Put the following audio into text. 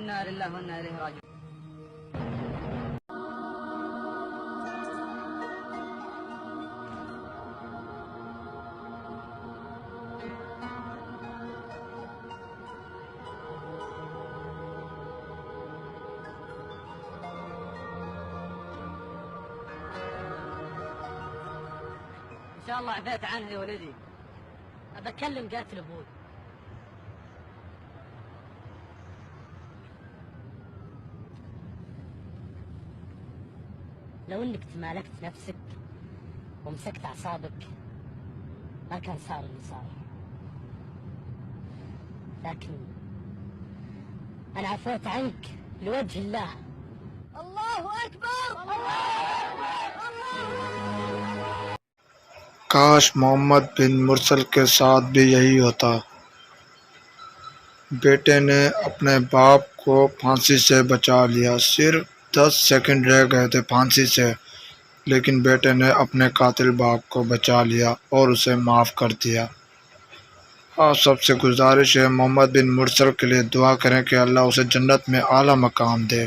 إنا لله وإنا إليه راجعون. إن شاء الله عفيت عنه يا ولدي. بكلم قاتل ابوي. لو انك تمالكت نفسك ومسكت اعصابك ما كان صار اللي صار، لكن انا عفوت عنك لوجه الله. الله أكبر. الله أكبر. काश मोहम्मद बिन मुरसल के साथ भी यही होता। बेटे ने अपने बाप को फांसी से बचा लिया। सिर्फ 10 सेकंड रह गए थे फांसी से, लेकिन बेटे ने अपने कातिल बाप को बचा लिया और उसे माफ़ कर दिया। आप सबसे गुजारिश है मोहम्मद बिन मुरसल के लिए दुआ करें कि अल्लाह उसे जन्नत में आला मकाम दे।